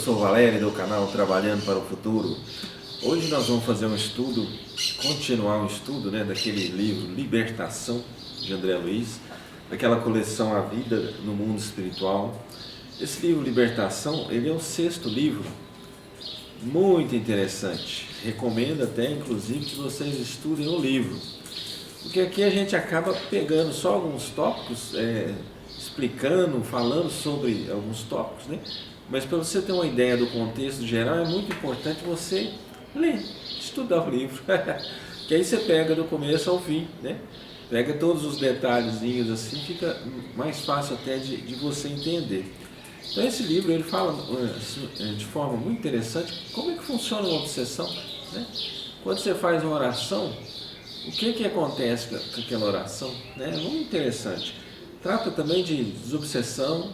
professor Valério do canal Trabalhando para o Futuro. Hoje nós vamos fazer um estudo, continuar um estudo, daquele livro Libertação, de André Luiz, daquela coleção A Vida no Mundo Espiritual. Esse livro Libertação, ele é o 6º livro, muito interessante. Recomendo até, inclusive, que vocês estudem o livro, porque aqui a gente acaba pegando só alguns tópicos, explicando, falando sobre alguns tópicos, Mas para você ter uma ideia do contexto geral, é muito importante você ler, estudar o livro, que aí você pega do começo ao fim, Pega todos os detalhezinhos assim, fica mais fácil até de você entender. Então esse livro ele fala de forma muito interessante como é que funciona uma obsessão, Quando você faz uma oração, o que acontece com aquela oração, É muito interessante. Trata também de desobsessão,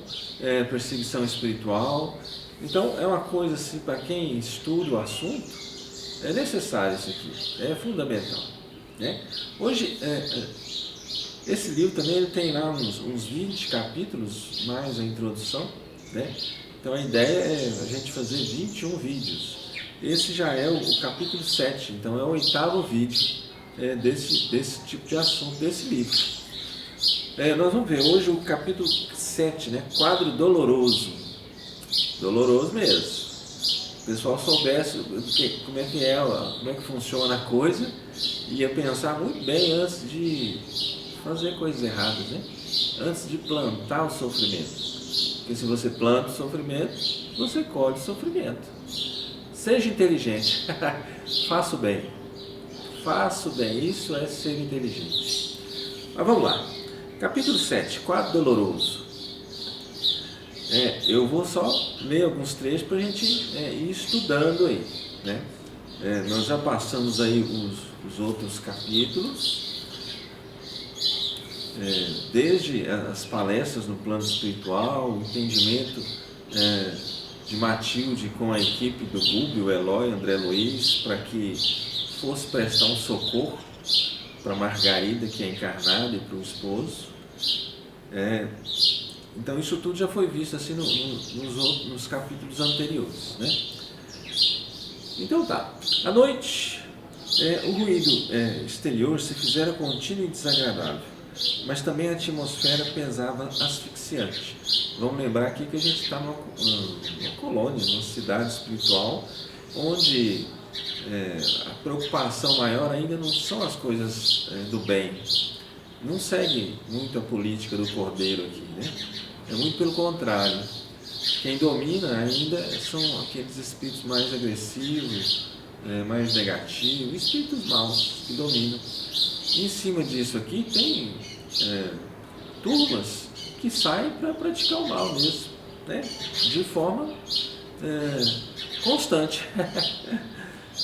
perseguição espiritual. Então é uma coisa assim, para quem estuda o assunto, é necessário isso aqui, é fundamental. Hoje, esse livro também ele tem lá uns 20 capítulos, mais a introdução, Então a ideia é a gente fazer 21 vídeos. Esse já é o capítulo 7, então é o 8º vídeo desse tipo de assunto, desse livro. Nós vamos ver hoje o capítulo 7, Quadro doloroso. Doloroso mesmo. Se o pessoal soubesse como é que funciona a coisa, ia pensar muito bem antes de fazer coisas erradas, Antes de plantar o sofrimento. Porque se você planta o sofrimento, você colhe o sofrimento. Seja inteligente. Faça o bem. Faça o bem. Isso é ser inteligente. Mas vamos lá. Capítulo 7, Quadro doloroso. Eu vou só ler alguns trechos para a gente ir estudando aí, Nós já passamos aí os outros capítulos, desde as palestras no plano espiritual, o entendimento de Matilde com a equipe do Rubio, Eloy, André Luiz, para que fosse prestar um socorro para Margarida, que é encarnada, e para o esposo. Então isso tudo já foi visto assim nos capítulos anteriores, Então tá, à noite o ruído exterior se fizera contínuo e desagradável, mas também a atmosfera pesava asfixiante. Vamos lembrar aqui que a gente está numa colônia, numa cidade espiritual, onde a preocupação maior ainda não são as coisas do bem. Não segue muito a política do cordeiro aqui, É muito pelo contrário. Quem domina ainda são aqueles espíritos mais agressivos, mais negativos, espíritos maus que dominam. E em cima disso aqui tem turmas que saem para praticar o mal mesmo, De forma constante.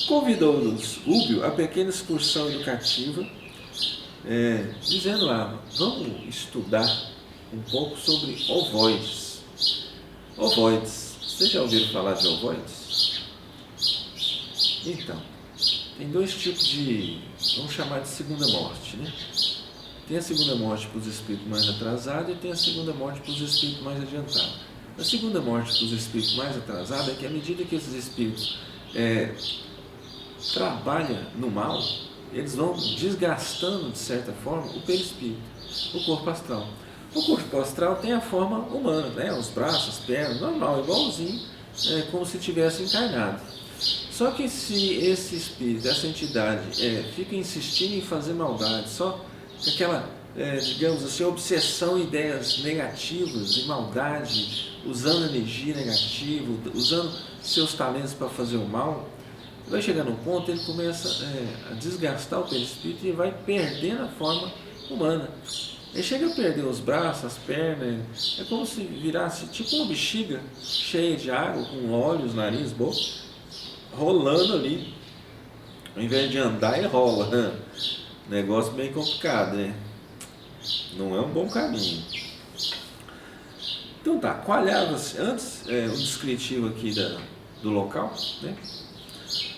Convidou-nos Rubio a pequena excursão educativa, dizendo lá, vamos estudar um pouco sobre ovoides. Ovoides, vocês já ouviram falar de ovoides? Então, tem dois tipos vamos chamar de segunda morte, Tem a segunda morte para os espíritos mais atrasados e tem a segunda morte para os espíritos mais adiantados. A segunda morte para os espíritos mais atrasados é que à medida que esses espíritos trabalham no mal, eles vão desgastando, de certa forma, o perispírito, o corpo astral. O corpo astral tem a forma humana, os braços, as pernas, normal, igualzinho, como se tivesse encarnado. Só que se esse espírito, essa entidade, fica insistindo em fazer maldade, só com aquela, digamos assim, obsessão em ideias negativas, de maldade, usando energia negativa, usando seus talentos para fazer o mal, vai chegar num ponto, ele começa a desgastar o perispírito e vai perdendo a forma humana. Ele chega a perder os braços, as pernas, é como se virasse tipo uma bexiga cheia de água, com olhos, nariz, boca, rolando ali. Ao invés de andar, ele rola. Negócio bem complicado, Não é um bom caminho. Então tá, coalhava-se, antes, o descritivo aqui do local,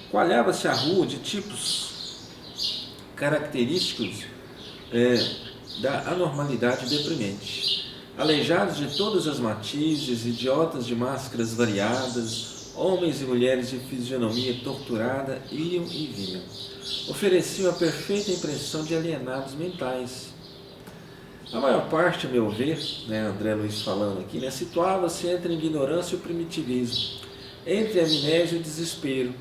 Coalhava-se a rua de tipos característicos da anormalidade deprimente. Aleijados de todas as matizes, idiotas de máscaras variadas, Homens e mulheres de fisionomia torturada iam e vinham. Ofereciam a perfeita impressão de alienados mentais. A maior parte, a meu ver, André Luiz falando aqui, situava-se entre a ignorância e o primitivismo, entre a amnésia e o desespero.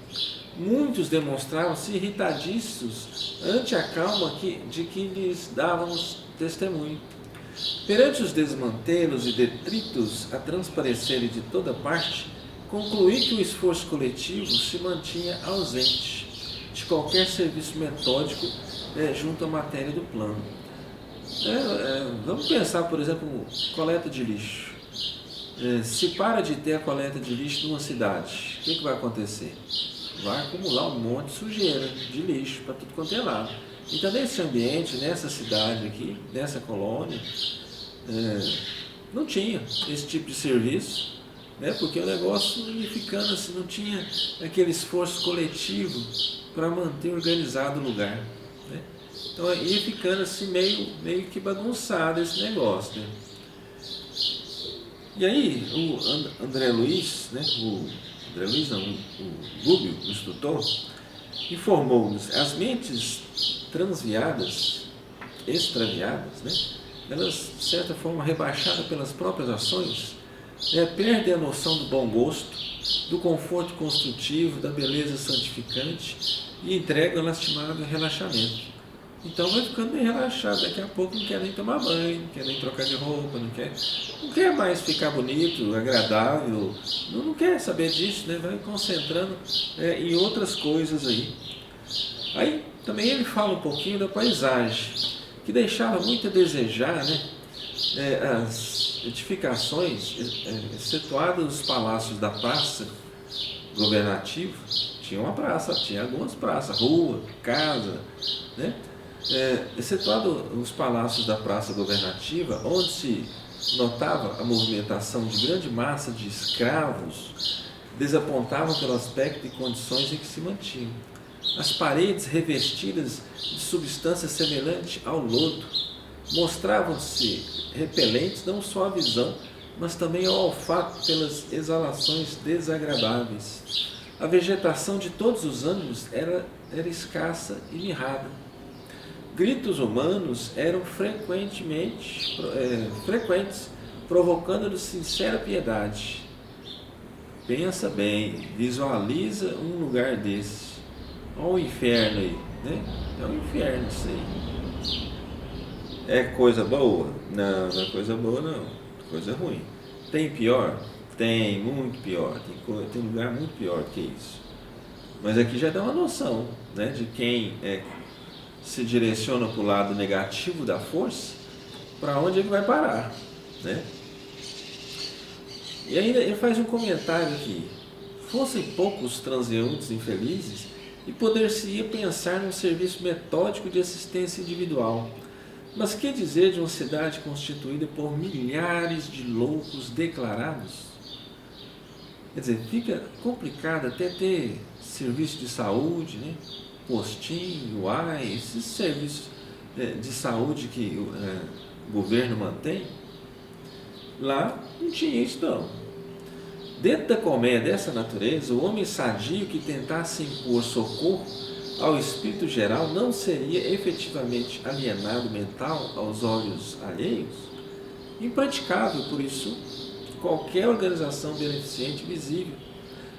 Muitos demonstravam-se irritadiços ante a calma de que lhes dávamos testemunho. Perante os desmantelos e detritos a transparecerem de toda parte, concluí que o esforço coletivo se mantinha ausente de qualquer serviço metódico junto à matéria do plano. Vamos pensar, por exemplo, coleta de lixo. Se para de ter a coleta de lixo numa cidade, o que vai acontecer? Vai acumular um monte de sujeira, de lixo, para tudo quanto é lado. Então, nesse ambiente, nessa cidade aqui, nessa colônia, não tinha esse tipo de serviço, porque o negócio ia ficando assim, não tinha aquele esforço coletivo para manter organizado o lugar. Então, ia ficando assim, meio que bagunçado esse negócio. E aí, o André Luiz, o Gubbio, o instrutor, informou-nos: as mentes transviadas, extraviadas, elas, de certa forma, rebaixadas pelas próprias ações, perdem a noção do bom gosto, do conforto construtivo, da beleza santificante e entregam lastimado relaxamento. Então vai ficando bem relaxado, daqui a pouco não quer nem tomar banho, não quer nem trocar de roupa, não quer mais ficar bonito, agradável, não quer saber disso, vai concentrando em outras coisas aí. Aí também ele fala um pouquinho da paisagem, que deixava muito a desejar, as edificações, excetuadas os palácios da praça governativa. Tinha uma praça, tinha algumas praças, rua, casa, excetuado os palácios da praça governativa, onde se notava a movimentação de grande massa de escravos, desapontavam pelo aspecto e condições em que se mantinham. As paredes revestidas de substância semelhante ao lodo mostravam-se repelentes não só à visão, mas também ao olfato pelas exalações desagradáveis. A vegetação de todos os ânimos era escassa e mirrada. Gritos humanos eram frequentes, provocando-lhes sincera piedade. Pensa bem, visualiza um lugar desse. Olha o inferno aí, É um inferno isso aí. É coisa boa? Não, não é coisa boa não, coisa ruim. Tem pior? Tem, muito pior. Tem lugar muito pior que isso. Mas aqui já dá uma noção, de quem se direciona para o lado negativo da força, para onde ele vai parar, E ainda ele faz um comentário aqui: fossem poucos transeuntes infelizes, e poder-se-ia pensar num serviço metódico de assistência individual. Mas que dizer de uma cidade constituída por milhares de loucos declarados? Quer dizer, fica complicado até ter serviço de saúde, postinho, UAI, esses serviços de saúde que o governo mantém. Lá não tinha isso não. Dentro da colmeia dessa natureza, o homem sadio que tentasse impor socorro ao espírito geral não seria efetivamente alienado mental aos olhos alheios? Impraticável, por isso, qualquer organização beneficente visível,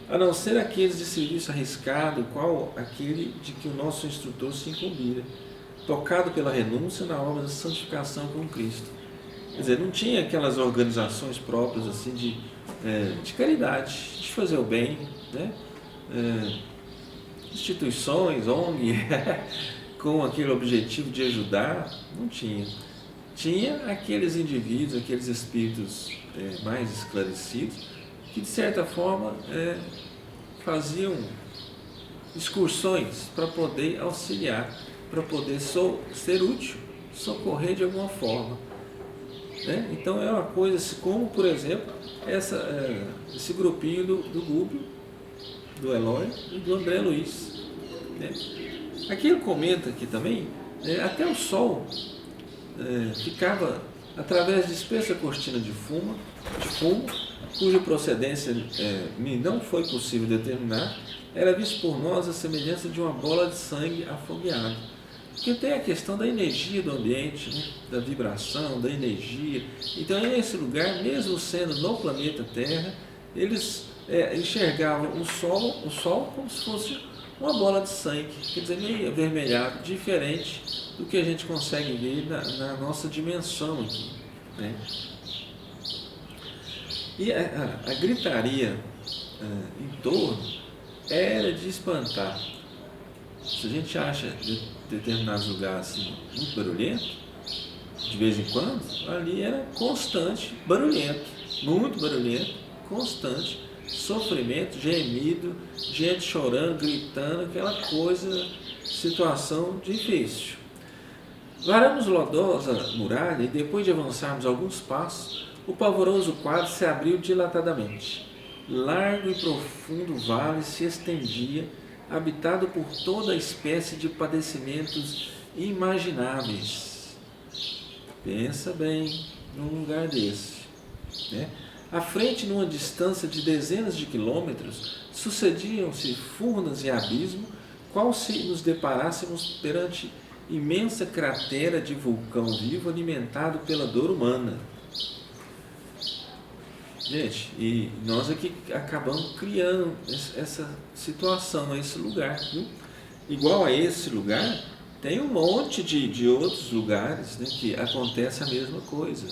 a não ser aqueles de serviço arriscado, qual aquele de que o nosso instrutor se incumbira, tocado pela renúncia na obra da santificação com Cristo. Quer dizer, não tinha aquelas organizações próprias assim de caridade, de fazer o bem, instituições, ONG, com aquele objetivo de ajudar, não tinha. Tinha aqueles indivíduos, aqueles espíritos mais esclarecidos, que de certa forma faziam excursões para poder auxiliar, para poder ser útil, socorrer de alguma forma. Então é uma coisa assim, como por exemplo esse grupinho do Gubbio, do Eloy e do André Luiz. Aqui ele comenta aqui também, até o sol ficava através de espessa cortina de fumo, cuja procedência me não foi possível determinar, era visto por nós a semelhança de uma bola de sangue afogueada. Porque tem a questão da energia do ambiente, né? Da vibração, da energia. Então, nesse lugar, mesmo sendo no planeta Terra, eles enxergavam o Sol como se fosse uma bola de sangue, quer dizer, meio avermelhado, diferente do que a gente consegue ver na nossa dimensão aqui, né? E a gritaria em torno era de espantar. Se a gente acha determinados lugares assim, muito barulhento, de vez em quando, ali era constante, barulhento, muito barulhento, constante, sofrimento, gemido, gente chorando, gritando, aquela coisa, situação difícil. Varamos lodosa muralha e depois de avançarmos alguns passos, o pavoroso quadro se abriu dilatadamente. Largo e profundo vale se estendia, habitado por toda espécie de padecimentos imagináveis. Pensa bem num lugar desse, né? À frente, numa distância de dezenas de quilômetros, sucediam-se furnas e abismo, qual se nos deparássemos perante imensa cratera de vulcão vivo alimentado pela dor humana. Gente, e nós aqui acabamos criando essa situação, esse lugar, viu? Igual a esse lugar, tem um monte de outros lugares, né, que acontece a mesma coisa.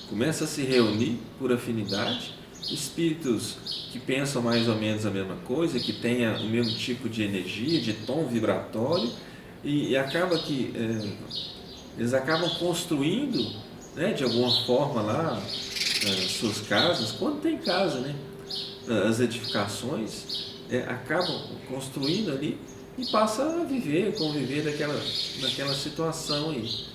Começa a se reunir por afinidade, espíritos que pensam mais ou menos a mesma coisa, que tenham o mesmo tipo de energia, de tom vibratório, e acaba que eles acabam construindo, né, de alguma forma lá suas casas, quando tem casa, né, as edificações acabam construindo ali e passa a viver, conviver naquela situação aí.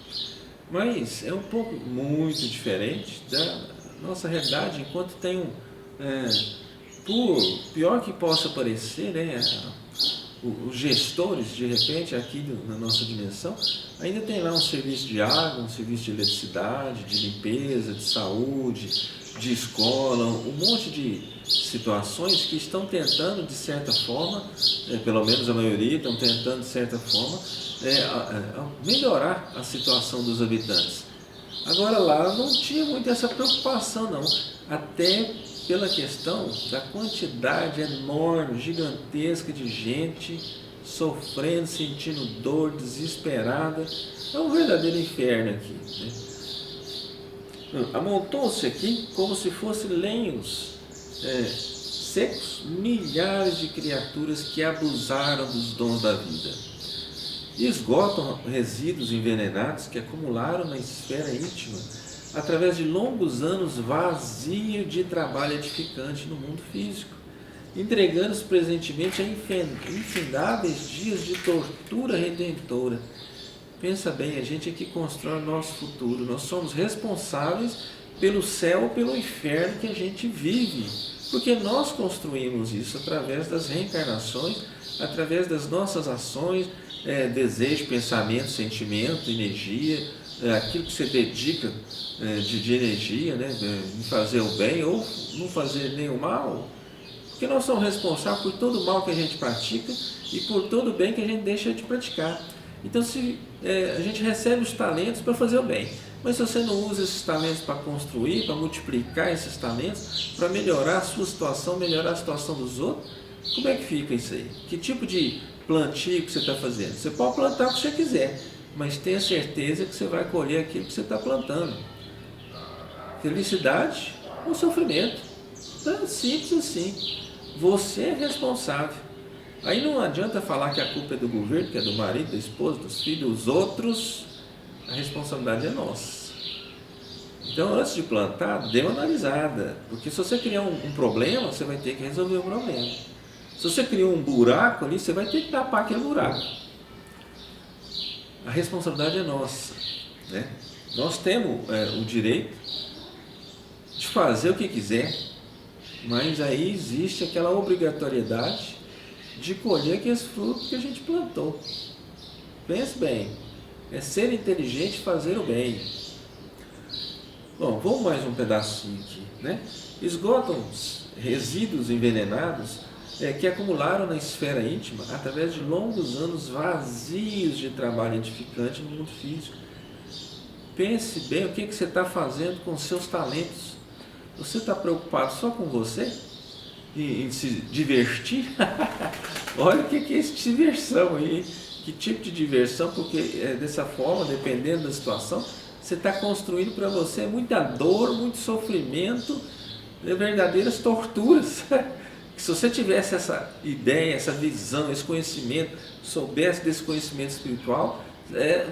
Mas é um pouco muito diferente da nossa realidade, enquanto tem por pior que possa parecer, né, os gestores, de repente, aqui na nossa dimensão, ainda tem lá um serviço de água, um serviço de eletricidade, de limpeza, de saúde, de escola, um monte de situações que estão tentando, de certa forma, pelo menos a maioria, estão tentando, de certa forma, melhorar a situação dos habitantes. Agora lá não tinha muito essa preocupação, não, até pela questão da quantidade enorme, gigantesca de gente sofrendo, sentindo dor, desesperada. É um verdadeiro inferno aqui, né? Amontou-se aqui como se fossem lenhos secos, milhares de criaturas que abusaram dos dons da vida. E esgotam resíduos envenenados que acumularam na esfera íntima através de longos anos vazio de trabalho edificante no mundo físico, entregando-se presentemente a infindáveis dias de tortura redentora. Pensa bem, a gente é que constrói o nosso futuro, nós somos responsáveis pelo céu ou pelo inferno que a gente vive, porque nós construímos isso através das reencarnações, através das nossas ações, desejo, pensamento, sentimento, energia, aquilo que você dedica de energia, né, em fazer o bem ou não fazer nenhum mal, porque nós somos responsáveis por todo o mal que a gente pratica e por todo o bem que a gente deixa de praticar. Então, se a gente recebe os talentos para fazer o bem, mas se você não usa esses talentos para construir, para multiplicar esses talentos, para melhorar a sua situação, melhorar a situação dos outros, como é que fica isso aí? Que tipo de plantio que você está fazendo? Você pode plantar o que você quiser, mas tenha certeza que você vai colher aquilo que você está plantando. Felicidade ou sofrimento. Tão simples assim. Você é responsável. Aí não adianta falar que a culpa é do governo, que é do marido, da esposa, dos filhos, dos outros. A responsabilidade é nossa. Então, antes de plantar, dê uma analisada. Porque se você criar um problema, você vai ter que resolver o problema. Se você criou um buraco ali, você vai ter que tapar aquele buraco. A responsabilidade é nossa, né? Nós temos o direito de fazer o que quiser, mas aí existe aquela obrigatoriedade de colher aqueles frutos que a gente plantou. Pense bem, É ser inteligente e fazer o bem. Bom, vamos mais um pedacinho aqui, né? Esgotam resíduos envenenados que acumularam na esfera íntima através de longos anos vazios de trabalho edificante no mundo físico. Pense bem o que você está fazendo com os seus talentos. Você está preocupado só com você? Em se divertir? Olha o que é esse diversão aí. Que tipo de diversão? Porque dessa forma, dependendo da situação, você está construindo para você muita dor, muito sofrimento, verdadeiras torturas. Se você tivesse essa ideia, essa visão, esse conhecimento, soubesse desse conhecimento espiritual,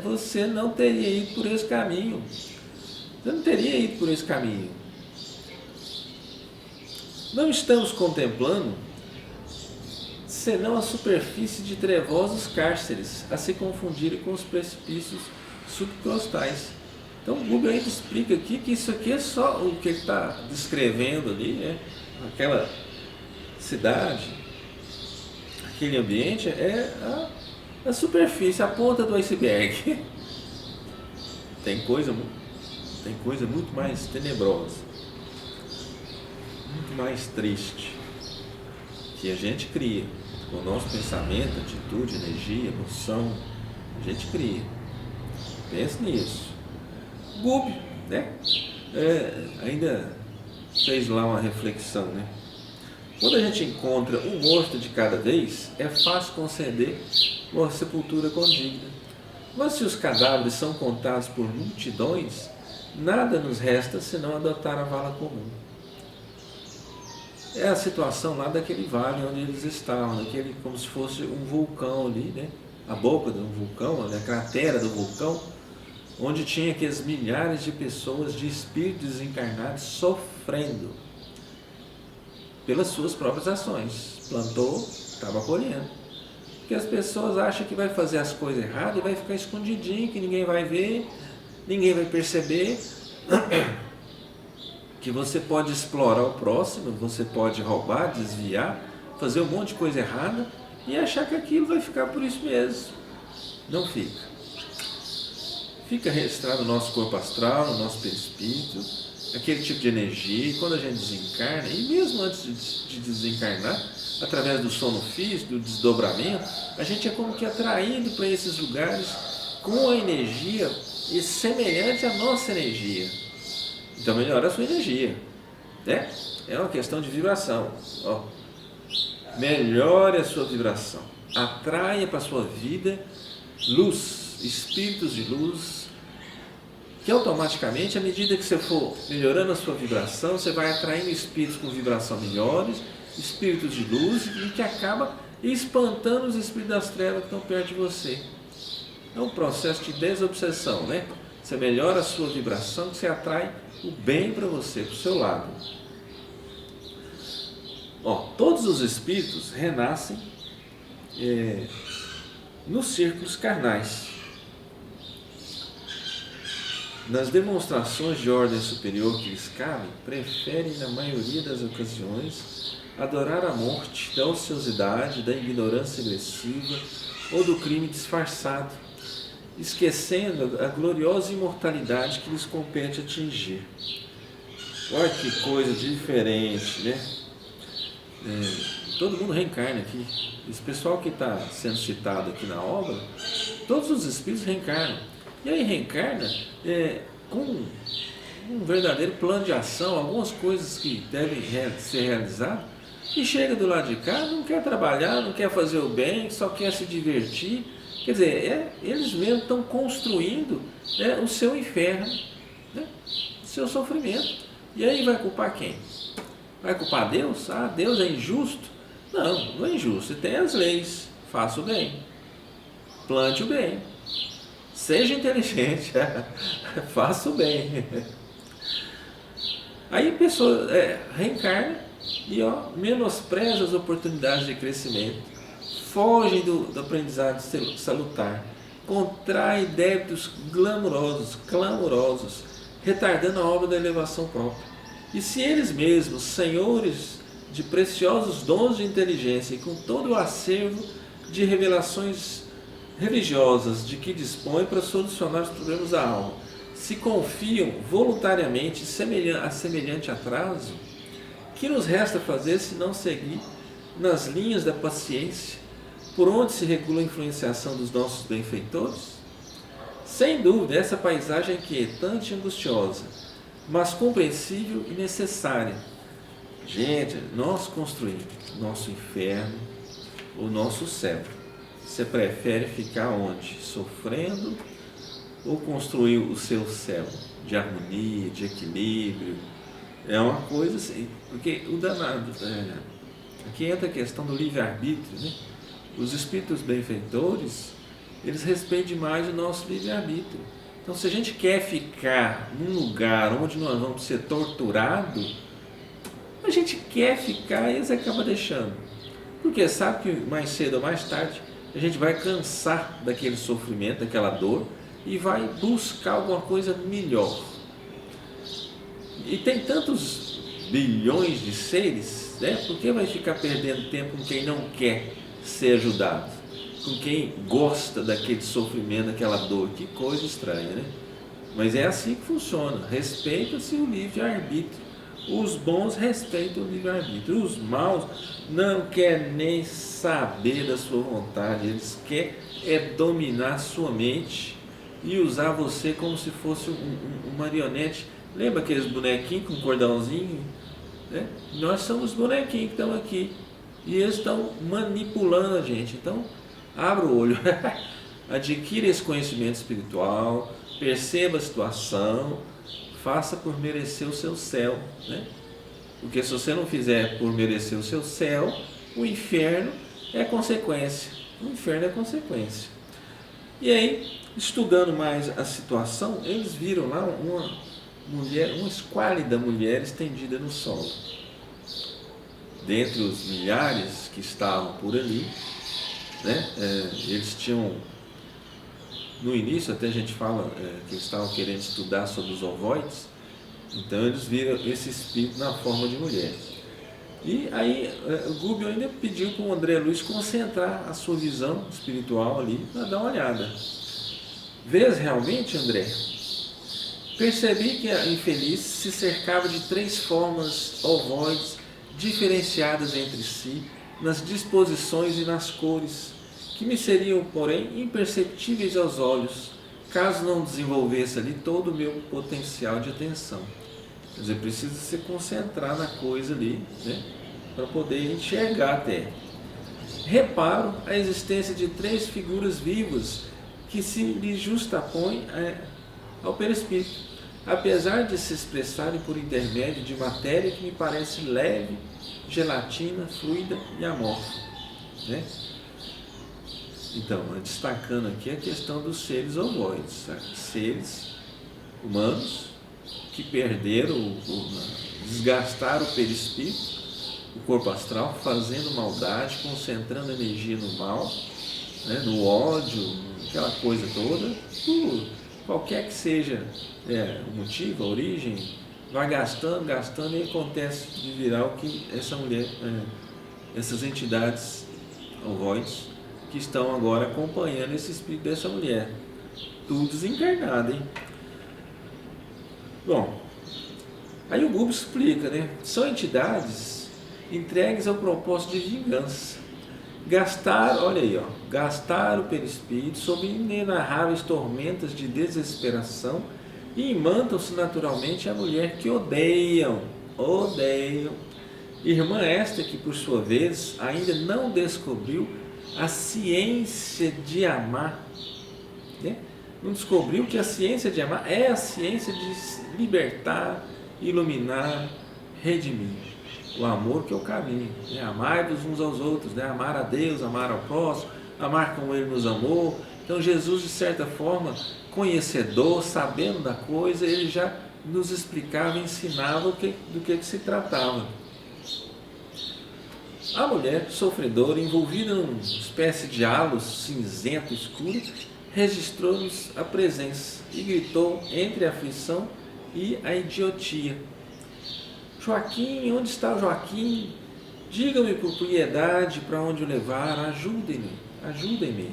você não teria ido por esse caminho. Você não teria ido por esse caminho. Não estamos contemplando senão a superfície de trevosos cárceres, a se confundirem com os precipícios subcostais. Então o Google ainda explica aqui que isso aqui é só o que ele está descrevendo ali, né? Aquela cidade, aquele ambiente é a superfície, a ponta do iceberg. Tem coisa muito mais tenebrosa, muito mais triste, que a gente cria com o nosso pensamento, atitude, energia, emoção. A gente cria. Pense nisso. Google, né? Ainda fez lá uma reflexão, né? Quando a gente encontra um morto de cada vez, é fácil conceder uma sepultura condigna. Mas se os cadáveres são contados por multidões, nada nos resta senão adotar a vala comum. É a situação lá daquele vale onde eles estavam, como se fosse um vulcão ali, né? A boca de um vulcão, a cratera do vulcão, onde tinha aqueles milhares de pessoas, de espíritos desencarnados, sofrendo pelas suas próprias ações. Plantou, estava colhendo. Porque as pessoas acham que vai fazer as coisas erradas e vai ficar escondidinho, que ninguém vai ver, ninguém vai perceber, que você pode explorar o próximo, você pode roubar, desviar, fazer um monte de coisa errada e achar que aquilo vai ficar por isso mesmo. Não fica. Fica registrado no nosso corpo astral, no nosso perispírito, aquele tipo de energia. E quando a gente desencarna, e mesmo antes de desencarnar, através do sono físico, do desdobramento, a gente é como que atraído para esses lugares com a energia semelhante à nossa energia. Então melhora a sua energia, né? É uma questão de vibração. Melhore a sua vibração, atraia para a sua vida luz, espíritos de luz, que automaticamente, à medida que você for melhorando a sua vibração, você vai atraindo espíritos com vibração melhores, espíritos de luz, e que acaba espantando os espíritos das trevas que estão perto de você. É um processo de desobsessão, né? Você melhora a sua vibração, você atrai o bem para você, para o seu lado. Todos os espíritos renascem nos círculos carnais. Nas demonstrações de ordem superior que lhes cabem, preferem, na maioria das ocasiões, adorar a morte da ociosidade, da ignorância agressiva ou do crime disfarçado, esquecendo a gloriosa imortalidade que lhes compete atingir. Olha que coisa diferente, né? Todo mundo reencarna aqui. Esse pessoal que está sendo citado aqui na obra, todos os espíritos reencarnam. E aí reencarna com um verdadeiro plano de ação, algumas coisas que devem ser realizadas, e chega do lado de cá, não quer trabalhar, não quer fazer o bem, só quer se divertir. Quer dizer, eles mesmos estão construindo o seu inferno, né? O seu sofrimento. E aí vai culpar quem? Vai culpar Deus? Deus é injusto? Não, não é injusto. Você tem as leis. Faça o bem. Plante o bem. Seja inteligente. Faça o bem. Aí a pessoa reencarna e menospreza as oportunidades de crescimento. Fogem do aprendizado salutar. Contrai débitos clamorosos, retardando a obra da elevação própria. E se eles mesmos, senhores de preciosos dons de inteligência e com todo o acervo de revelações religiosas de que dispõem para solucionar os problemas da alma, se confiam voluntariamente a semelhante atraso, que nos resta fazer se não seguir nas linhas da paciência, por onde se regula a influenciação dos nossos benfeitores? Sem dúvida, essa paisagem é inquietante e angustiosa, mas compreensível e necessária. Gente, nós construímos nosso inferno, o nosso céu. Você prefere ficar onde? Sofrendo ou construir o seu céu de harmonia, de equilíbrio? É uma coisa assim, porque o danado, aqui entra a questão do livre-arbítrio, né? Os espíritos benfeitores, eles respeitam demais o nosso livre-arbítrio. Então, se a gente quer ficar num lugar onde nós vamos ser torturados, a gente quer ficar e eles acabam deixando. Porque sabe que mais cedo ou mais tarde a gente vai cansar daquele sofrimento, daquela dor e vai buscar alguma coisa melhor. E tem tantos bilhões de seres, né? Por que vai ficar perdendo tempo com quem não quer ser ajudado? Com quem gosta daquele sofrimento, daquela dor? Que coisa estranha, né? Mas é assim que funciona. Respeita-se o livre-arbítrio. Os bons respeitam o livre-arbítrio. Os maus não querem nem saber da sua vontade. Eles querem dominar sua mente e usar você como se fosse um marionete. Lembra aqueles bonequinhos com cordãozinho? Né? Nós somos bonequinhos que estão aqui. E eles estão manipulando a gente. Então, abra o olho. Adquira esse conhecimento espiritual. Perceba a situação. Faça por merecer o seu céu, né? Porque se você não fizer por merecer o seu céu, o inferno é consequência. O inferno é consequência. E aí, estudando mais a situação, eles viram lá uma mulher, uma esquálida mulher estendida no solo. Dentre os milhares que estavam por ali, né? Eles tinham... No início até a gente fala que eles estavam querendo estudar sobre os ovoides, então eles viram esse espírito na forma de mulher. E aí o Gubbio ainda pediu para o André Luiz concentrar a sua visão espiritual ali para dar uma olhada. Vês realmente, André? Percebi que a infeliz se cercava de 3 formas ovoides diferenciadas entre si nas disposições e nas cores, que me seriam, porém, imperceptíveis aos olhos, caso não desenvolvesse ali todo o meu potencial de atenção. Quer dizer, precisa se concentrar na coisa ali, né, para poder enxergar até. Reparo a existência de 3 figuras vivas que se lhe justapõem ao perispírito, apesar de se expressarem por intermédio de matéria que me parece leve, gelatina, fluida e amorfa, né? Então, destacando aqui a questão dos seres ovoides, seres humanos que perderam, desgastaram o perispírito, o corpo astral, fazendo maldade, concentrando energia no mal, né, no ódio, aquela coisa toda, qualquer que seja o motivo, a origem, vai gastando e acontece de virar o que essa mulher, essas entidades ovoides, que estão agora acompanhando esse espírito dessa mulher. Tudo desencarnado, hein? Bom, aí o Gubbio explica, né? São entidades entregues ao propósito de vingança. Gastaram o perispírito sob inenarráveis tormentas de desesperação e imantam-se naturalmente a mulher que odeiam. Irmã esta que, por sua vez, ainda não descobriu a ciência de amar, né? Não descobriu que a ciência de amar é a ciência de libertar, iluminar, redimir. O amor que é o caminho, né? Amar-vos uns aos outros, né? Amar a Deus, amar ao próximo, amar como Ele nos amou. Então Jesus, de certa forma, conhecedor, sabendo da coisa, Ele já nos explicava, ensinava do que se tratava. A mulher sofredora, envolvida numa espécie de halo cinzento escuro, registrou-nos a presença e gritou entre a aflição e a idiotia: Joaquim, onde está o Joaquim? Diga-me por piedade para onde o levar, ajudem-me.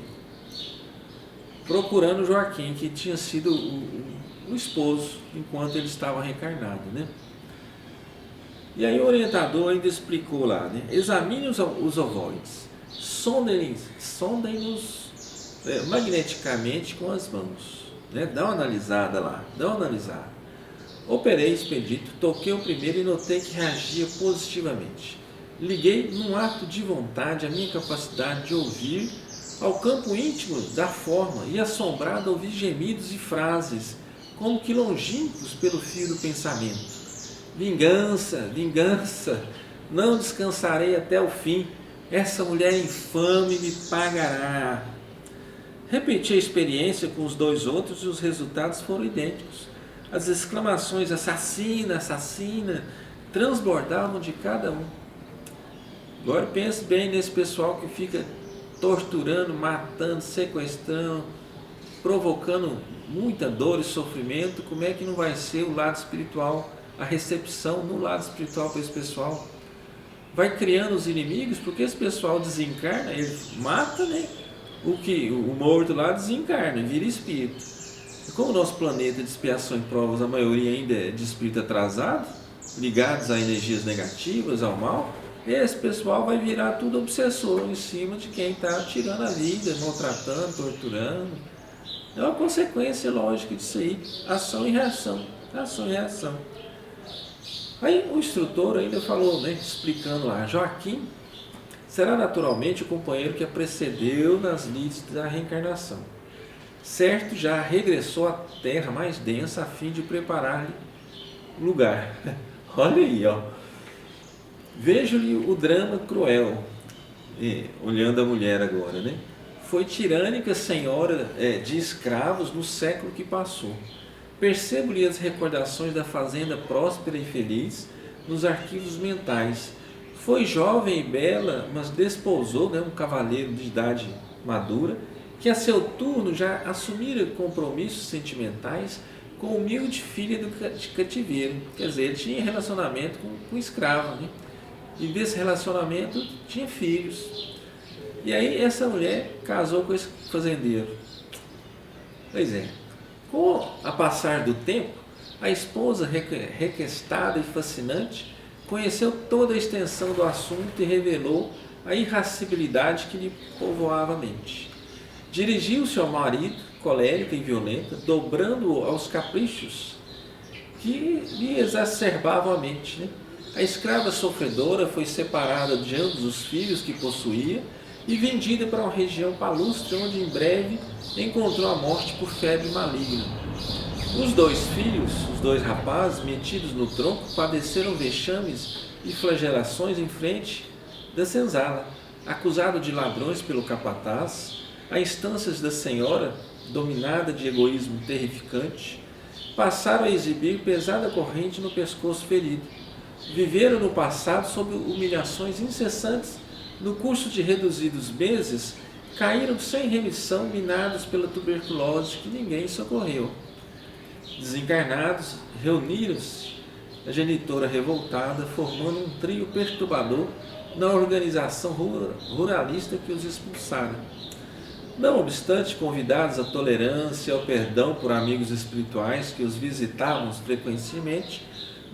procurando Joaquim, que tinha sido o esposo enquanto ele estava reencarnado, né? E aí o orientador ainda explicou lá, né? Examine os ovoides, sondem-nos magneticamente com as mãos, né? Dá uma analisada lá, dá uma analisada. Operei expedito, toquei o primeiro e notei que reagia positivamente. Liguei num ato de vontade a minha capacidade de ouvir ao campo íntimo da forma e assombrado ouvi gemidos e frases, como que longínquos pelo fio do pensamento. Vingança, vingança, não descansarei até o fim, essa mulher infame me pagará. Repeti a experiência com os dois outros e os resultados foram idênticos. As exclamações assassina, assassina, transbordavam de cada um. Agora pense bem nesse pessoal que fica torturando, matando, sequestrando, provocando muita dor e sofrimento. Como é que não vai ser o lado espiritual, a recepção no lado espiritual para esse pessoal? Vai criando os inimigos, porque esse pessoal desencarna, ele mata, né? O morto lá desencarna, vira espírito. E como o nosso planeta de expiação e provas, a maioria ainda é de espírito atrasado, ligados a energias negativas, ao mal, esse pessoal vai virar tudo obsessor em cima de quem está tirando a vida, maltratando, torturando. É uma consequência lógica disso aí, ação e reação, ação e reação. Aí o instrutor ainda falou, né, explicando lá, Joaquim será naturalmente o companheiro que a precedeu nas lides da reencarnação. Certo, já regressou à terra mais densa a fim de preparar-lhe lugar. Olha aí, ó. Vejo-lhe o drama cruel, olhando a mulher agora, né? Foi tirânica senhora de escravos no século que passou. Percebo-lhe as recordações da fazenda próspera e feliz nos arquivos mentais. Foi jovem e bela, mas desposou, né, um cavaleiro de idade madura, que a seu turno já assumira compromissos sentimentais com humilde filha de cativeiro. Quer dizer, ele tinha relacionamento com escrava, né? E desse relacionamento tinha filhos. E aí essa mulher casou com esse fazendeiro. Pois é, com a passar do tempo, a esposa requestada e fascinante conheceu toda a extensão do assunto e revelou a irascibilidade que lhe povoava a mente. Dirigiu-se ao marido, colérica e violenta, dobrando-o aos caprichos que lhe exacerbavam a mente, né? A escrava sofredora foi separada de ambos os filhos que possuía e vendida para uma região palustre, onde em breve encontrou a morte por febre maligna. Os dois filhos, os dois rapazes, metidos no tronco, padeceram vexames e flagelações em frente da senzala. Acusado de ladrões pelo capataz, a instâncias da senhora, dominada de egoísmo terrificante, passaram a exibir pesada corrente no pescoço ferido. Viveram no passado sob humilhações incessantes. No curso de reduzidos meses, caíram sem remissão, minados pela tuberculose que ninguém socorreu. Desencarnados, reuniram-se a genitora revoltada, formando um trio perturbador na organização ruralista que os expulsara. Não obstante, convidados à tolerância e ao perdão por amigos espirituais que os visitavam frequentemente,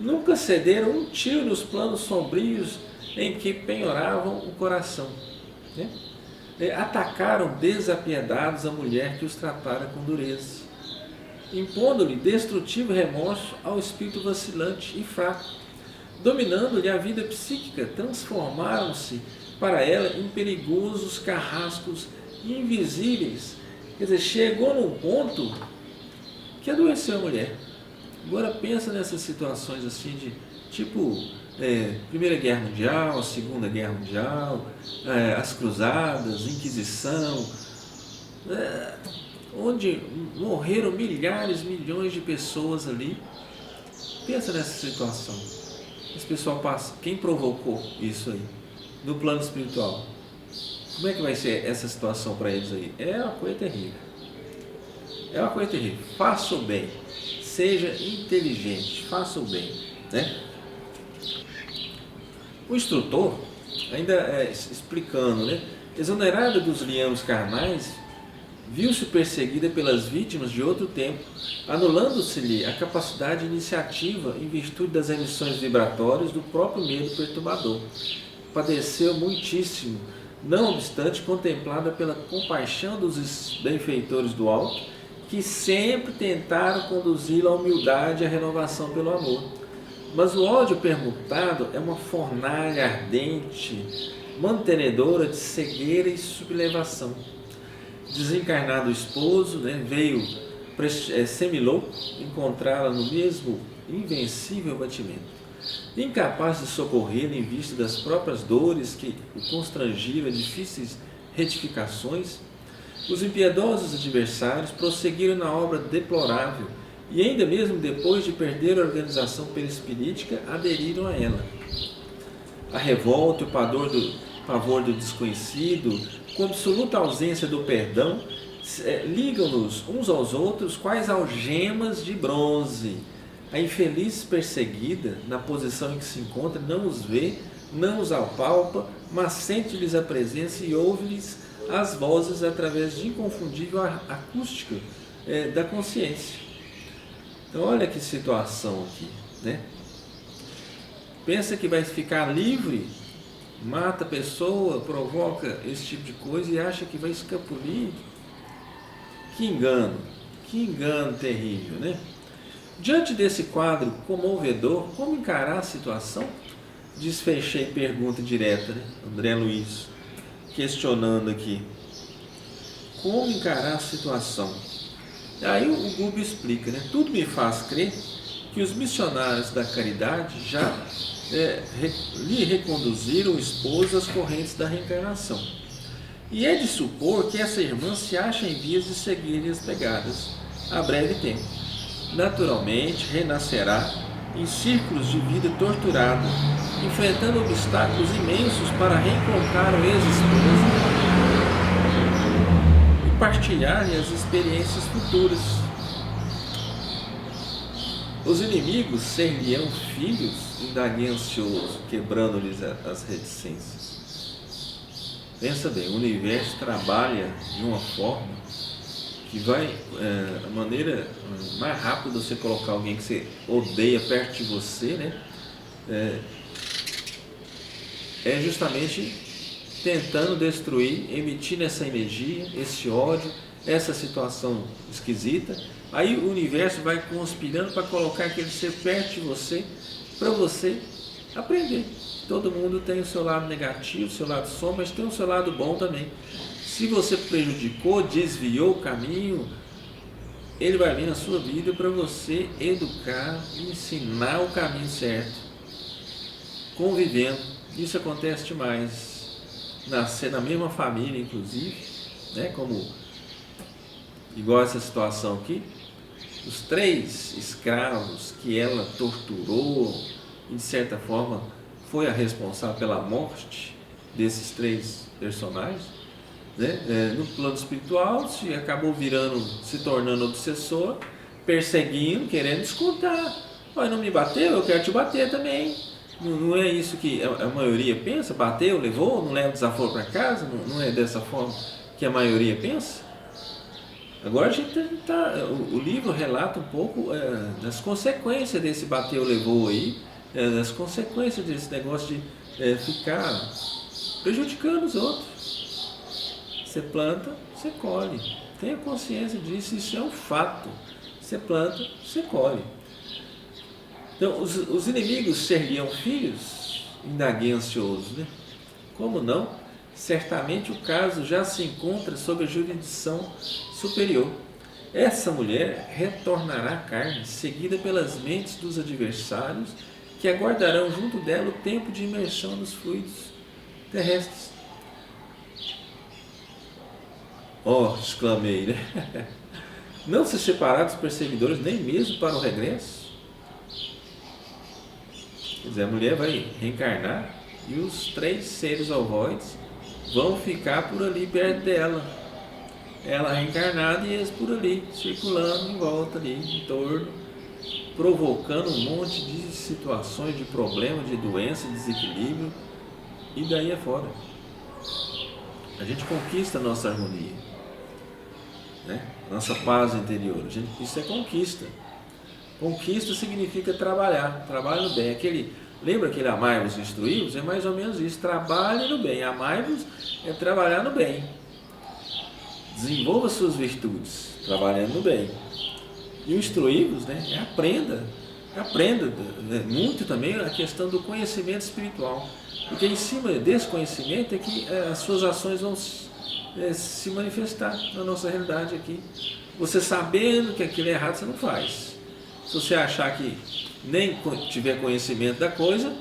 nunca cederam um tiro nos planos sombrios em que penhoravam o coração, né? Atacaram desapiedados a mulher que os tratara com dureza, impondo-lhe destrutivo remorso ao espírito vacilante e fraco. Dominando-lhe a vida psíquica, transformaram-se para ela em perigosos carrascos invisíveis. Quer dizer, chegou num ponto que adoeceu a mulher. Agora pensa nessas situações assim de tipo Primeira Guerra Mundial, a Segunda Guerra Mundial, as Cruzadas, Inquisição, onde morreram milhares, milhões de pessoas ali. Pensa nessa situação. Esse pessoal passa. Quem provocou isso aí? No plano espiritual. Como é que vai ser essa situação para eles aí? É uma coisa terrível. É uma coisa terrível. Faça o bem. Seja inteligente. Faça o bem, né? O instrutor, ainda explicando, né? Exonerado dos liames carnais, viu-se perseguida pelas vítimas de outro tempo, anulando-se-lhe a capacidade de iniciativa em virtude das emissões vibratórias do próprio medo perturbador. Padeceu muitíssimo, não obstante contemplada pela compaixão dos benfeitores do alto, que sempre tentaram conduzi-la à humildade e à renovação pelo amor. Mas o ódio permutado é uma fornalha ardente, mantenedora de cegueira e sublevação. Desencarnado o esposo, veio semilouco encontrá-la no mesmo invencível batimento. Incapaz de socorrê-la em vista das próprias dores que o constrangiram a difíceis retificações, os impiedosos adversários prosseguiram na obra deplorável e ainda mesmo depois de perder a organização perispirítica, aderiram a ela. A revolta e o pavor do desconhecido, com absoluta ausência do perdão, ligam-nos uns aos outros quais algemas de bronze. A infeliz perseguida, na posição em que se encontra, não os vê, não os apalpa, mas sente-lhes a presença e ouve-lhes as vozes através de inconfundível acústica da consciência. Então olha que situação aqui, Pensa que vai ficar livre, mata a pessoa, provoca esse tipo de coisa e acha que vai escapulir. Que engano terrível, Diante desse quadro comovedor, como encarar a situação? Desfechei pergunta direta, André Luiz, questionando aqui. Como encarar a situação? Aí o Gubbio explica, tudo me faz crer que os missionários da caridade já lhe reconduziram o esposo às correntes da reencarnação. E é de supor que essa irmã se acha em vias de seguir-lhe as pegadas a breve tempo. Naturalmente, renascerá em círculos de vida torturada, enfrentando obstáculos imensos para reencontrar o ex-esposo e partilhar-lhe as experiências futuras. Os inimigos ser-lhe-ão filhos, indaguei ansioso, quebrando-lhes as reticências. Pensa bem, o universo trabalha de uma forma que vai, a maneira mais rápida de você colocar alguém que você odeia perto de você, é justamente tentando destruir, emitindo essa energia, esse ódio, essa situação esquisita. Aí o universo vai conspirando para colocar aquele ser perto de você, para você aprender. Todo mundo tem o seu lado negativo, o seu lado sombra, mas tem o seu lado bom também. Se você prejudicou, desviou o caminho, ele vai vir na sua vida para você educar, ensinar o caminho certo, convivendo. Isso acontece demais, nascer na mesma família, inclusive, como igual essa situação aqui. Os 3 escravos que ela torturou e de certa forma foi a responsável pela morte desses 3 personagens, no plano espiritual se acabou se tornando obsessor, perseguindo, querendo descontar. Olha, não me bateu, eu quero te bater também. Não é isso que a maioria pensa? Bateu, levou, não leva desaforo para casa? Não é dessa forma que a maioria pensa? Agora a gente o livro relata um pouco das consequências desse bateu, levou aí, das consequências desse negócio de ficar prejudicando os outros. Você planta, você colhe. Tenha consciência disso, isso é um fato. Você planta, você colhe. Então, os inimigos ser-lhe-ão filhos? Indaguei ansioso, Como não? Certamente o caso já se encontra sob a jurisdição superior. Essa mulher retornará à carne, seguida pelas mentes dos adversários, que aguardarão junto dela o tempo de imersão nos fluidos terrestres. Exclamei, Não se separar dos perseguidores nem mesmo para o regresso? Quer dizer, a mulher vai reencarnar e os 3 seres ovoides vão ficar por ali perto dela. Ela reencarnada e eles por ali, circulando em volta ali, em torno, provocando um monte de situações, de problemas, de doença, de desequilíbrio, e daí é fora. A gente conquista a nossa harmonia. né? Nossa paz interior. Isso é conquista. Conquista significa trabalhar, trabalho no bem. Lembra aquele amai-vos e instruí-vos? É mais ou menos isso, trabalhe no bem. Amai-vos é trabalhar no bem. Desenvolva suas virtudes, trabalhando no bem. E o instruí-vos, né, é aprenda muito também a questão do conhecimento espiritual. Porque em cima desse conhecimento é que as suas ações vão se manifestar na nossa realidade aqui. Você sabendo que aquilo é errado, você não faz. Se você achar que nem tiver conhecimento da coisa,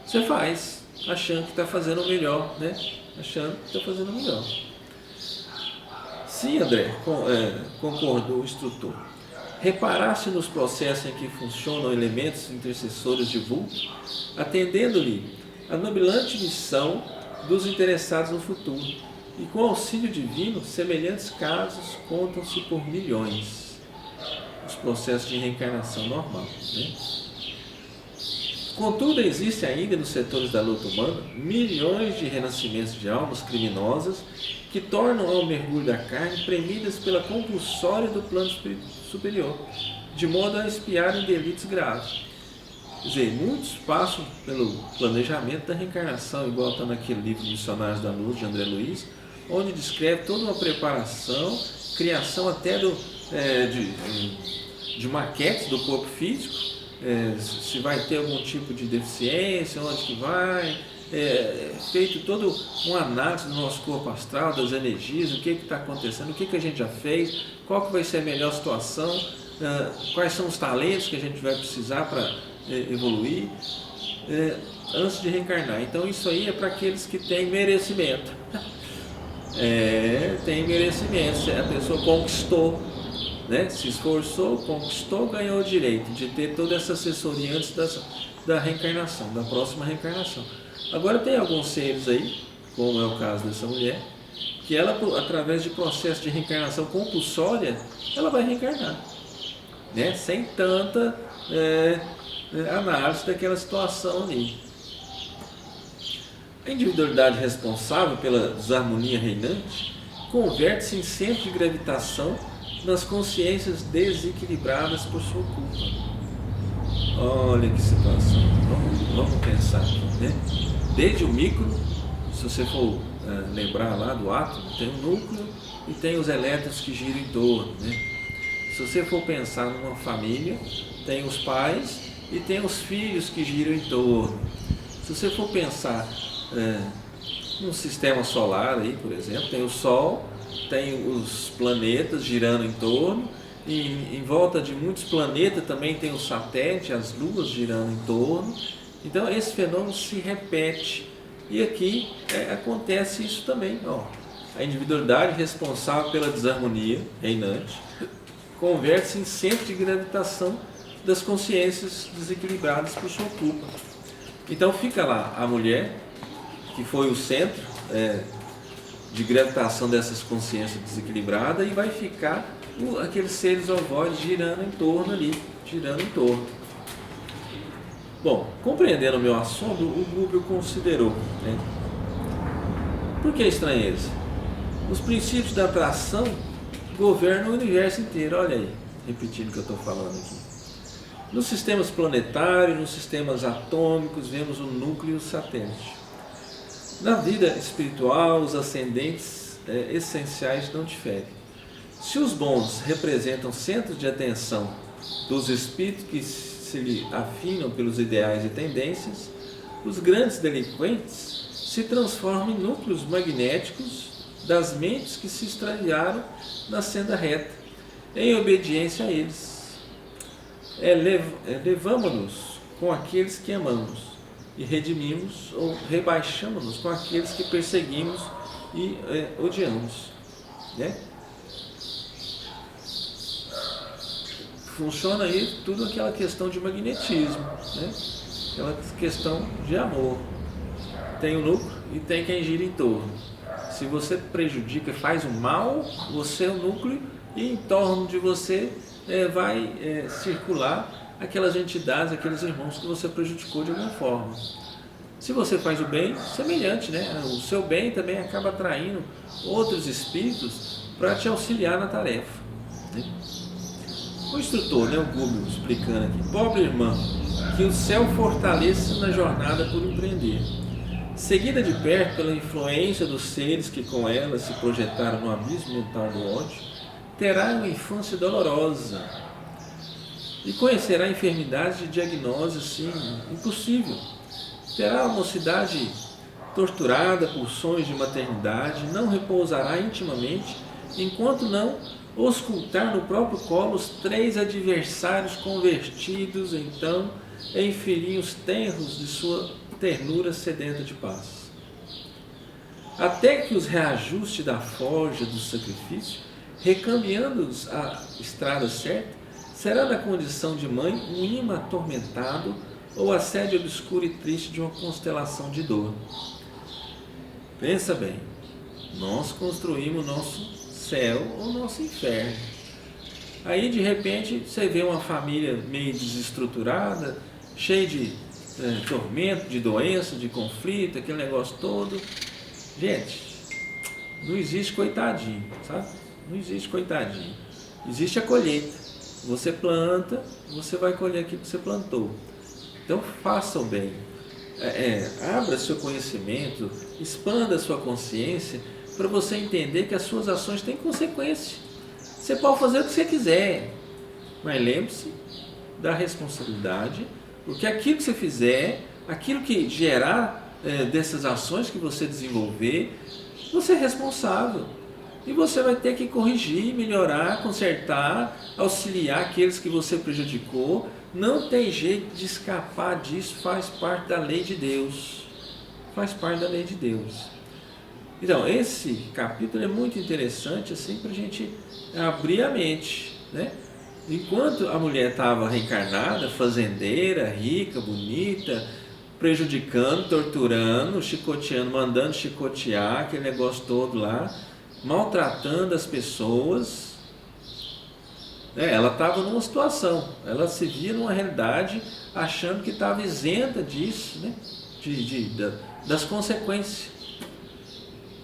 você faz, achando que está fazendo o melhor, né? Achando que está fazendo o melhor. Sim, André, concordou o instrutor. Reparasse nos processos em que funcionam elementos intercessores de vulto, atendendo-lhe a nobilante missão dos interessados no futuro. E com auxílio divino, semelhantes casos contam-se por milhões. Os processos de reencarnação normal, né? Contudo, existem ainda nos setores da luta humana milhões de renascimentos de almas criminosas que tornam ao mergulho da carne premidas pela compulsória do plano superior, de modo a espiarem delitos graves. Quer dizer, muitos passam pelo planejamento da reencarnação, igual está naquele livro Missionários da Luz, de André Luiz, onde descreve toda uma preparação, criação até de maquetes do corpo físico, se vai ter algum tipo de deficiência, onde que vai, feito todo um análise do nosso corpo astral, das energias, o que está acontecendo, o que a gente já fez, qual que vai ser a melhor situação, quais são os talentos que a gente vai precisar para evoluir antes de reencarnar. Então isso aí é para aqueles que têm merecimento. Tem merecimento, a pessoa conquistou, né? Se esforçou, conquistou, ganhou o direito de ter toda essa assessoria antes da reencarnação, da próxima reencarnação. Agora tem alguns seres aí, como é o caso dessa mulher, que ela, através de processo de reencarnação compulsória, ela vai reencarnar, né? Sem tanta análise daquela situação ali. A individualidade responsável pela desarmonia reinante converte-se em centro de gravitação nas consciências desequilibradas por sua culpa. Olha que situação. Vamos pensar aqui, né? Desde o micro, se você for lembrar lá do átomo, tem o núcleo e tem os elétrons que giram em torno, né? Se você for pensar numa família, tem os pais e tem os filhos que giram em torno. Se você for pensar num sistema solar aí, por exemplo, tem o Sol, tem os planetas girando em torno, e em volta de muitos planetas também tem o satélite, as luas girando em torno. Então esse fenômeno se repete, e aqui acontece isso também. A individualidade responsável pela desarmonia reinante converte-se em centro de gravitação das consciências desequilibradas por sua culpa. Então fica lá a mulher, que foi o centro de gravitação dessas consciências desequilibradas, e vai ficar aqueles seres ovoides girando em torno ali, girando em torno. Bom, compreendendo o meu assombro, o Gubbio considerou, né? Por que a estranheza? Os princípios da atração governam o universo inteiro. Olha aí, repetindo o que eu estou falando aqui. Nos sistemas planetários, nos sistemas atômicos, vemos o núcleo e o satélite. Na vida espiritual, os ascendentes essenciais não diferem. Se os bons representam centros de atenção dos espíritos que se lhe afinam pelos ideais e tendências, os grandes delinquentes se transformam em núcleos magnéticos das mentes que se extraviaram na senda reta, em obediência a eles. Levamo-nos com aqueles que amamos e redimimos ou rebaixamos-nos com aqueles que perseguimos e odiamos, né? Funciona aí tudo aquela questão de magnetismo, né? Aquela questão de amor. Tem o núcleo e tem quem gira em torno. Se você prejudica, faz o mal, você é o núcleo, e em torno de você vai circular aquelas entidades, aqueles irmãos que você prejudicou de alguma forma. Se você faz o bem, semelhante, né? O seu bem também acaba atraindo outros espíritos para te auxiliar na tarefa, né? O instrutor, né, o Google, explicando aqui: pobre irmã, que o céu fortaleça na jornada por empreender. Seguida de perto pela influência dos seres que com ela se projetaram no abismo mental do ódio, terá uma infância dolorosa e conhecerá enfermidades de diagnose assim, impossível. Terá uma mocidade torturada por sonhos de maternidade, não repousará intimamente enquanto não auscultar no próprio colo os 3 adversários convertidos então em filhinhos tenros de sua ternura sedenta de paz. Até que os reajuste da forja do sacrifício, recaminhando-os à estrada certa, será na condição de mãe um imã atormentado ou a sede obscura e triste de uma constelação de dor. Pensa bem, nós construímos nosso céu ou nosso inferno. Aí de repente você vê uma família meio desestruturada, cheia de tormento, de doença, de conflito, aquele negócio todo. Gente, não existe coitadinho, sabe? Não existe coitadinho. Existe a colheita. Você planta, você vai colher aquilo que você plantou. Então faça o bem. Abra seu conhecimento, expanda a sua consciência para você entender que as suas ações têm consequência. Você pode fazer o que você quiser, mas lembre-se da responsabilidade, porque aquilo que você fizer, aquilo que gerar dessas ações que você desenvolver, você é responsável. E você vai ter que corrigir, melhorar, consertar, auxiliar aqueles que você prejudicou. Não tem jeito de escapar disso, faz parte da lei de Deus. Faz parte da lei de Deus. Então, esse capítulo é muito interessante assim, para a gente abrir a mente, né? Enquanto a mulher estava reencarnada, fazendeira, rica, bonita, prejudicando, torturando, chicoteando, mandando chicotear, aquele negócio todo lá, maltratando as pessoas, ela estava numa situação, ela se via numa realidade achando que estava isenta disso, né? Das consequências,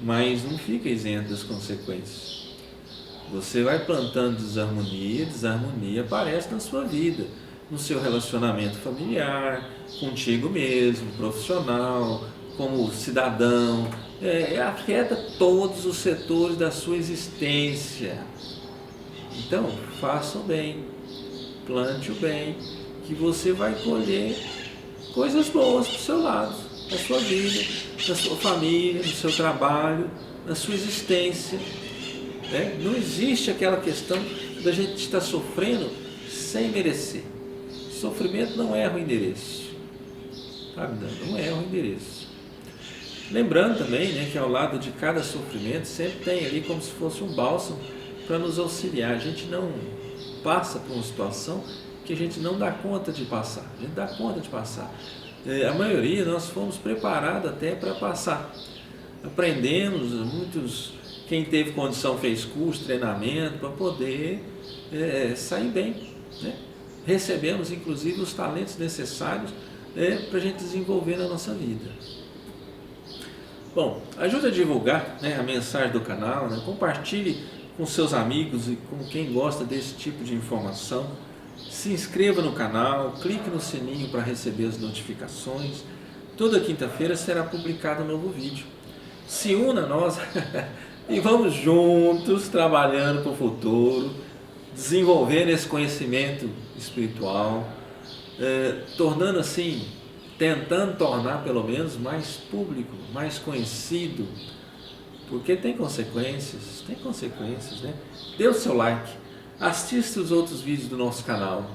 mas não fica isento das consequências. Você vai plantando desarmonia, desarmonia aparece na sua vida, no seu relacionamento familiar, contigo mesmo, profissional, como cidadão, afeta todos os setores da sua existência. Então, faça o bem, plante o bem, que você vai colher coisas boas para o seu lado, na sua vida, na sua família, no seu trabalho, na sua existência. Não existe aquela questão da gente estar sofrendo sem merecer. Sofrimento não erra o endereço, sabe? Não erra o endereço. Lembrando também, né, que ao lado de cada sofrimento sempre tem ali como se fosse um bálsamo para nos auxiliar. A gente não passa por uma situação que a gente não dá conta de passar. A gente dá conta de passar. A maioria nós fomos preparados até para passar. Aprendemos, quem teve condição fez curso, treinamento para poder sair bem, né? Recebemos inclusive os talentos necessários para a gente desenvolver na nossa vida. Bom, ajude a divulgar, né, a mensagem do canal, né? Compartilhe com seus amigos e com quem gosta desse tipo de informação. Se inscreva no canal, clique no sininho para receber as notificações. Toda quinta-feira será publicado um novo vídeo. Se una a nós e vamos juntos trabalhando para o futuro, desenvolvendo esse conhecimento espiritual, tornando assim, tentando tornar pelo menos mais público, mais conhecido, porque tem consequências, né? Dê o seu like, assista os outros vídeos do nosso canal,